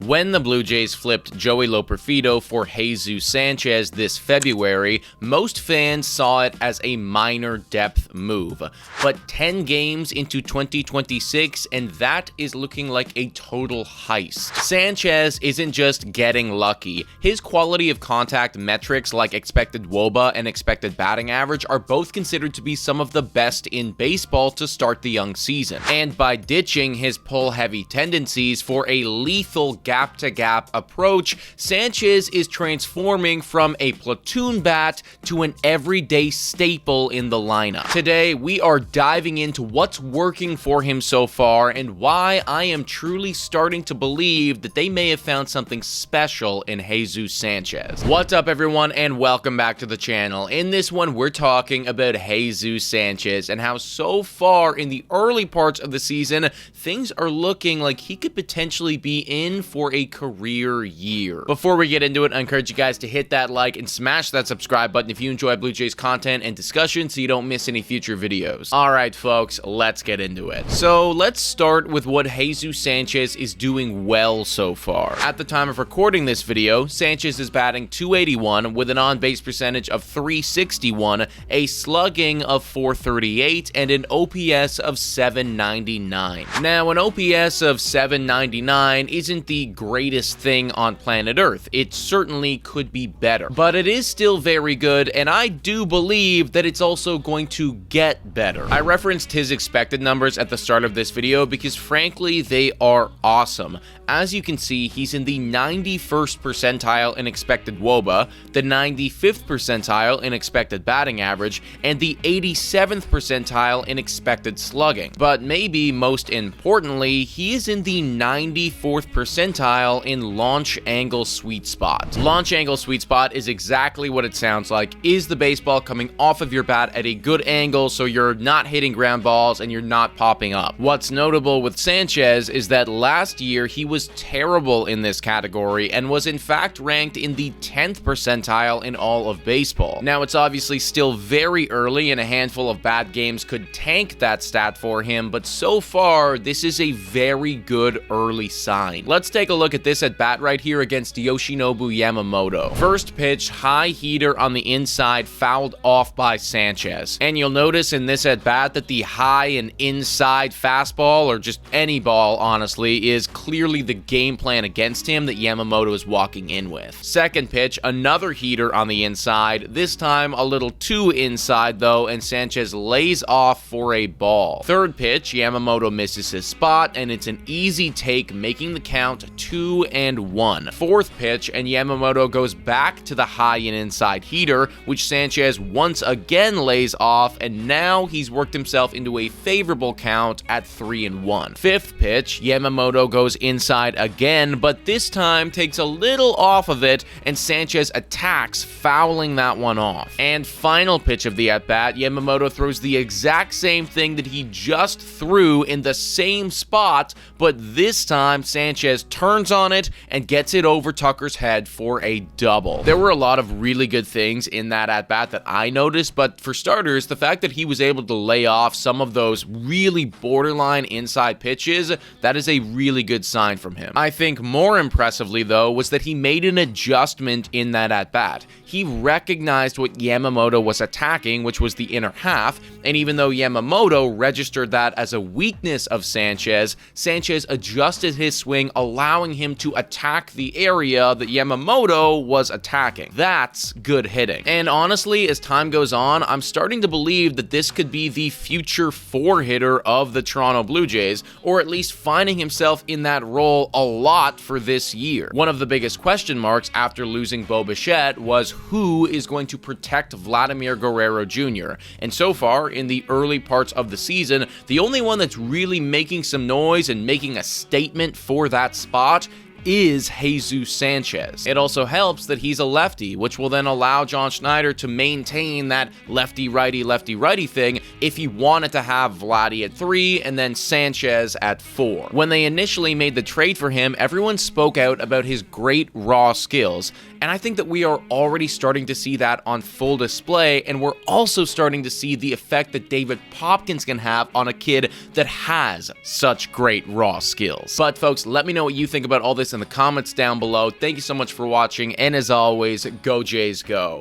When the Blue Jays flipped Joey Loperfido for Jesús Sanchez this February, most fans saw it as a minor depth move. But 10 games into 2026, and that is looking like a total heist. Sanchez isn't just getting lucky. His quality of contact metrics like expected WOBA and expected batting average are both considered to be some of the best in baseball to start the young season. And by ditching his pull-heavy tendencies for a lethal gap-to-gap approach, Sanchez is transforming from a platoon bat to an everyday staple in the lineup. Today, we are diving into what's working for him so far and why I am truly starting to believe that they may have found something special in Jesús Sanchez. What's up, everyone, and welcome back to the channel. In this one, we're talking about Jesús Sanchez and how so far in the early parts of the season, things are looking like he could potentially be in for a career year. Before we get into it, I encourage you guys to hit that like and smash that subscribe button if you enjoy Blue Jays content and discussion so you don't miss any future videos. Alright folks, let's get into it. So let's start with what Jesús Sanchez is doing well so far. At the time of recording this video, Sanchez is batting .281 with an on-base percentage of .361, a slugging of .438, and an OPS of .799. Now, an OPS of .799 isn't the greatest thing on planet Earth. It certainly could be better, but it is still very good, and I do believe that it's also going to get better. I referenced his expected numbers at the start of this video because frankly, they are awesome. As you can see, he's in the 91st percentile in expected WOBA, the 95th percentile in expected batting average, and the 87th percentile in expected slugging. But maybe most importantly, he is in the 94th percentile in launch angle sweet spot. Launch angle sweet spot is exactly what it sounds like, is the baseball coming off of your bat at a good angle so you're not hitting ground balls and you're not popping up. What's notable with Sanchez is that last year he was terrible in this category and was in fact ranked in the 10th percentile in all of baseball. Now, it's obviously still very early and a handful of bad games could tank that stat for him, but so far this is a very good early sign. Let's take a look at this at bat right here against Yoshinobu Yamamoto. First pitch, high heater on the inside, fouled off by Sanchez. And you'll notice in this at bat that the high and inside fastball, or just any ball honestly, is clearly the game plan against him that Yamamoto is walking in with. Second pitch, another heater on the inside, this time a little too inside though, and Sanchez lays off for a ball. Third pitch, Yamamoto misses his spot, and it's an easy take, making the count 2-1. Fourth pitch, and Yamamoto goes back to the high and inside heater, which Sanchez once again lays off, and now he's worked himself into a favorable count at 3-1. Fifth pitch, Yamamoto goes inside again, but this time takes a little off of it, and Sanchez attacks, fouling that one off. And final pitch of the at-bat, Yamamoto throws the exact same thing that he just threw in the same spot, but this time Sanchez turns on it and gets it over Tucker's head for a double. There were a lot of really good things in that at-bat that I noticed, but for starters, the fact that he was able to lay off some of those really borderline inside pitches, that is a really good sign from him. I think more impressively though was that he made an adjustment in that at-bat. He recognized what Yamamoto was attacking, which was the inner half, and even though Yamamoto registered that as a weakness of Sanchez, Sanchez adjusted his swing, allowing him to attack the area that Yamamoto was attacking. That's good hitting. And honestly, as time goes on, I'm starting to believe that this could be the future four-hitter of the Toronto Blue Jays, or at least finding himself in that role a lot for this year. One of the biggest question marks after losing Bo Bichette was who is going to protect Vladimir Guerrero Jr. And so far, in the early parts of the season, the only one that's really making some noise and making a statement for that spot is Jesús Sanchez. It also helps that he's a lefty, which will then allow John Schneider to maintain that lefty-righty thing if he wanted to have Vladdy at 3 and then Sanchez at 4. When they initially made the trade for him, everyone spoke out about his great raw skills, and I think that we are already starting to see that on full display, and we're also starting to see the effect that David Popkins can have on a kid that has such great raw skills. But folks, let me know what you think about all this us in the comments down below. Thank you so much for watching, and as always, go Jays go.